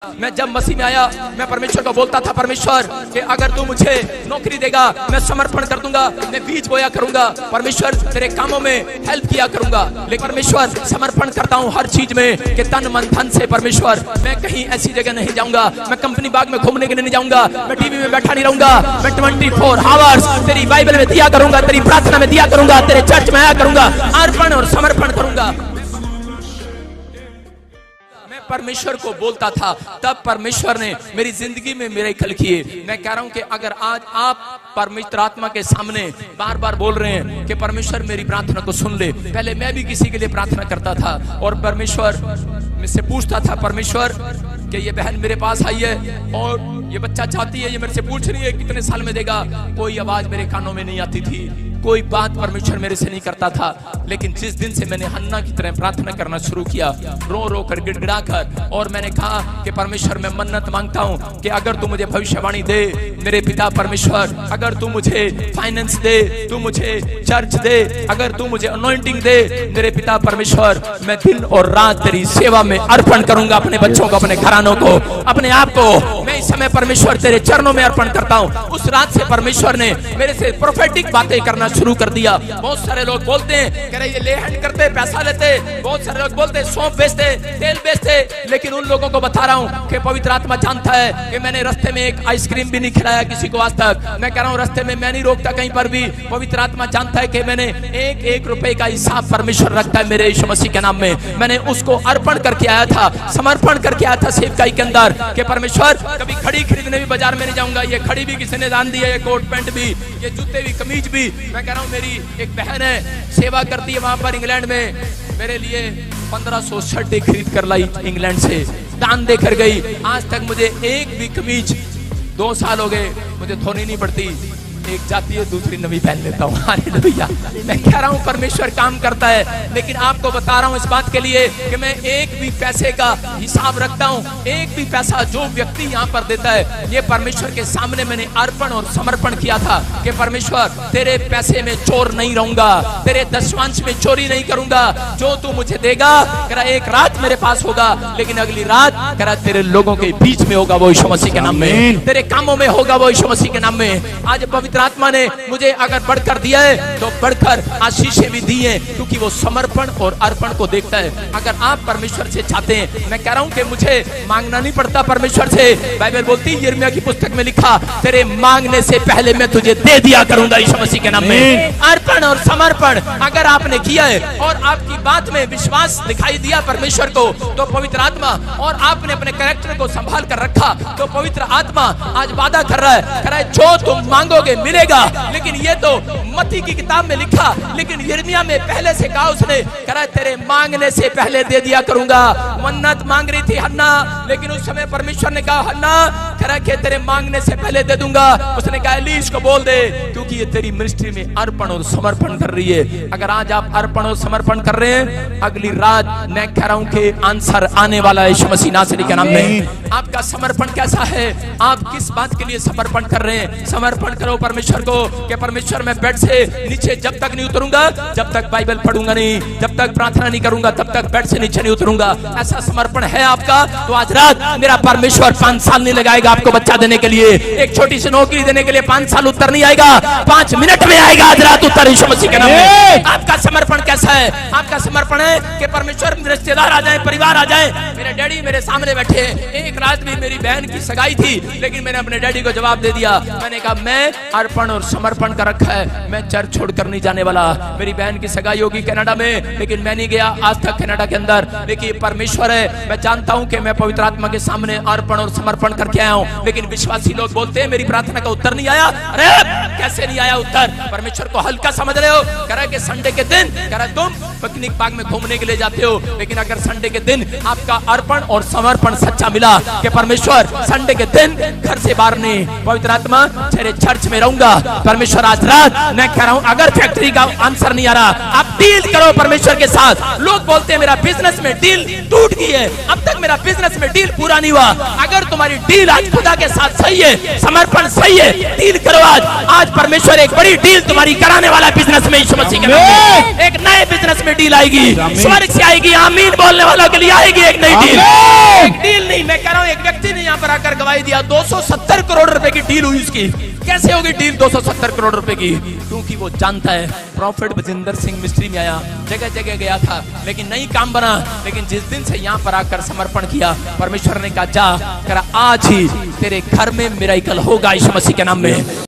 मैं जब मसीह में आया मैं परमेश्वर को बोलता था, परमेश्वर कि अगर तू मुझे नौकरी देगा मैं समर्पण कर दूंगा, मैं बीज बोया करूंगा, परमेश्वर तेरे कामों में हेल्प किया करूंगा। लेकिन परमेश्वर समर्पण करता हूँ हर चीज में कि तन मन धन से। परमेश्वर मैं कहीं ऐसी जगह नहीं जाऊंगा, मैं कंपनी बाग में घूमने के लिए नहीं जाऊंगा, मैं टीवी में बैठा नहीं रहूंगा, मैं 24 आवर्स तेरी बाइबल में दिया करूंगा, तेरी प्रार्थना में दिया करूंगा, तेरे चर्च में आया करूंगा, अर्पण और समर्पण करूंगा। परमेश्वर को बोलता था, तब परमेश्वर ने मेरी जिंदगी में मिरेकल किए। मैं कह रहा हूं कि अगर आज आप परमेश्वर आत्मा के सामने बार बार बोल रहे हैं कि परमेश्वर मेरी प्रार्थना को सुन ले। पहले मैं भी किसी के लिए प्रार्थना करता था और परमेश्वर मुझसे पूछता था, परमेश्वर कि ये बहन मेरे पास आई है और ये बच्चा चाहती है, ये मेरे से पूछ रही है कितने साल में देगा। कोई आवाज मेरे कानों में नहीं आती थी, कोई बात परमेश्वर मेरे से नहीं करता था। लेकिन जिस दिन से मैंने हन्ना की तरह प्रार्थना करना शुरू किया, रो रो कर गिड़गिड़ा कर, और मैंने कहा कि परमेश्वर मैं मन्नत मांगता हूं कि अगर तू मुझे भविष्यवाणी दे मेरे पिता परमेश्वर, अगर तू मुझे फाइनेंस दे, तू मुझे चर्च दे, अगर तू मुझे अनॉइंटिंग दे मेरे पिता परमेश्वर, मैं दिन और रात तेरी सेवा में अर्पण करूंगा, अपने बच्चों को, अपने घरानों को, अपने आप को। मैं इस समय परमेश्वर तेरे चरणों में अर्पण करता हूं। उस रात से परमेश्वर ने मेरे से प्रोफेटिक बातें करना शुरू कर दिया। बहुत सारे लोग बोलते हैं, कह रहे ये ले हैंड करते, पैसा लेते, बहुत सारे लोग बोलते सौंफ बेचते, तेल बेचते, लेकिन उन लोगों को बता रहा हूं कि पवित्र आत्मा जानता है कि मैंने रास्ते में एक आइसक्रीम भी नहीं खिलाया किसी को आज तक। मैं कह रहा हूं रास्ते में मैं नहीं रोकता कहीं पर भी। पवित्र आत्मा जानता है कि मैंने एक रुपए का हिसाब परमेश्वर रखता है मेरे यीशु मसीह के नाम में। मैंने उसको अर्पण करके आया था, समर्पण करके आया था सेवकाई के अंदर कि परमेश्वर कभी खड़ी खरीदने भी बाजार में नहीं जाऊंगा। ये खड़ी भी किसी ने दान दी है, ये कोट पैंट भी, ये जूते भी, कमीज भी। मैं कह रहा हूं मेरी एक बहन है, सेवा करती है वहां पर इंग्लैंड में, मेरे लिए 1500 शर्टें खरीद कर लाई इंग्लैंड से, दान देकर गई। आज तक मुझे एक भी कमीज 2 साल हो गए मुझे धोनी नहीं पड़ती, एक जाती है दूसरी नवी पहन लेता हूँ। हालेलुया। मैं कह रहा हूँ परमेश्वर काम करता है, लेकिन आपको बता रहा हूँ इस बात के लिए कि मैं एक भी पैसे का हिसाब रखता हूँ। एक भी पैसा जो व्यक्ति यहाँ पर देता है, ये परमेश्वर के सामने मैंने अर्पण और समर्पण किया था कि परमेश्वर तेरे पैसे में चोर नहीं रहूंगा, तेरे दशमांश में चोरी नहीं करूंगा। जो तू मुझे देगा करा एक रात मेरे पास होगा, लेकिन अगली रात करा तेरे लोगों के बीच में होगा, वो यीशु मसीह के नाम में, तेरे कामों में होगा, वो यीशु मसीह के नाम में। आज पवित्र आत्मा ने मुझे अगर बढ़कर दिया है तो बढ़कर आशीषें भी दी है, क्योंकि वो समर्पण और अर्पण को देखता है। अगर आप परमेश्वर से चाहते हैं, मैं कह रहा हूं कि मुझे मांगना नहीं पड़ता परमेश्वर से। बाइबल बोलती है, यिर्मयाह की पुस्तक में लिखा, तेरे मांगने से पहले मैं तुझे दे दिया करूंगा यीशु मसीह के नाम में। अर्पण और समर्पण अगर आपने किया है और आपकी बात में विश्वास दिखाई दिया परमेश्वर को, तो पवित्र आत्मा, और आपने अपने कैरेक्टर को संभाल कर रखा, तो पवित्र आत्मा आज वादा कर रहा है जो तुम मांगोगे मिलेगा। लेकिन ये तो मत्ती की किताब में लिखा, लेकिन यिर्मयाह में पहले से कहा उसने, कहा तेरे मांगने से पहले दे दिया करूंगा। मन्नत मांग रही थी हन्ना, लेकिन उस समय परमेश्वर ने कहा हन्ना कहा कि तेरे मांगने से पहले दे दूंगा। उसने कहा एलीश को बोल दे, क्योंकि ये तेरी मिनिस्ट्री में अर्पण और समर्पण कर रही है। अगर आज आप अर्पण और समर्पण कर रहे हैं, अगली रात मैं कह रहा हूं कि आंसर आने वाला है यीशु मसीह नासरी के नाम में। आपका समर्पण कैसा है? आप किस बात के लिए समर्पण कर रहे हैं? समर्पण करो परमेश्वर को कि परमेश्वर मैं बेड से नीचे जब तक नहीं उतरूंगा, जब तक बाइबल पढ़ूंगा नहीं, जब तक प्रार्थना नहीं करूंगा, तब तक बेड से नीचे नहीं उतरूंगा। ऐसा समर्पण है आपका? तो आज रात मेरा परमेश्वर 5 साल नहीं लगाएगा आपको बच्चा देने के लिए, एक छोटी सी नौकरी देने के लिए 5 साल उत्तर नहीं आएगा, 5 मिनट में आएगा आज रात उत्तर यीशु मसीह के नाम में। आपका समर्पण कैसा है? आपका समर्पण है कि परमेश्वर रिश्तेदार आ जाए, परिवार आ जाए। मेरे डैडी मेरे सामने बैठे, एक रात भी मेरी बहन की सगाई थी, लेकिन मैंने अपने डैडी को जवाब दे दिया। मैंने कहा मैं अर्पण और समर्पण कर रखा है, मैं चर्च छोड़कर नहीं जाने वाला। मेरी बहन की सगाई होगी कनाडा में, लेकिन मैं नहीं गया आज तक कनाडा के अंदर। देखिए परमेश्वर है, मैं जानता हूं कि मैं पवित्र आत्मा के सामने अर्पण और समर्पण करके आया हूं। लेकिन विश्वासी लोग बोलते हैं मेरी प्रार्थना का उत्तर नहीं आया। अरे कैसे नहीं आया उत्तर? परमेश्वर को हल्का समझ रहे हो? कह रहा है कि संडे के दिन कह रहा है तुम पिकनिक पार्क में घूमने के लिए जाते हो, लेकिन अगर संडे के दिन आपका अर्पण और समर्पण सच्चा मिला कि परमेश्वर संडे के दिन घर से बाहर नहीं, पवित्र आत्मा तेरे चर्च में रहूंगा। परमेश्वर आज रात मैं कह रहा हूं, अगर फैक्ट्री का आंसर नहीं आ रहा, आप डील करो परमेश्वर के साथ। लोग बोलते हैं मेरा बिजनेस में डील टूट गई है, अब तक मेरा बिजनेस में डील पूरा नहीं हुआ। अगर तुम्हारी डील आज खुदा के साथ सही है, समर्पण सही है, डील करो आज। आज परमेश्वर एक बड़ी डील तुम्हारी कराने वाला बिजनेस में यीशु मसीह के नाम में, एक नए बिजनेस में में डील आएगी, स्वर्ग से आएगी। आमीन बोलने वालों के लिए आएगी एक नई डील। एक डील नहीं, मैं कह रहा हूं एक व्यक्ति ने यहाँ पर आकर गवाही दिया 270 करोड़ रुपए की डील हुई उसकी। कैसे होगी डील 270 करोड़ रुपए की? क्योंकि वो जानता है प्रॉफिट बजिंदर सिंह मिस्ट्री में आया, जगह जगह गया था लेकिन नहीं काम बना। लेकिन जिस दिन से यहाँ पर आकर समर्पण किया, परमेश्वर ने कहा जा कर आज ही तेरे घर में मिरेकल होगा यीशु मसीह के नाम में।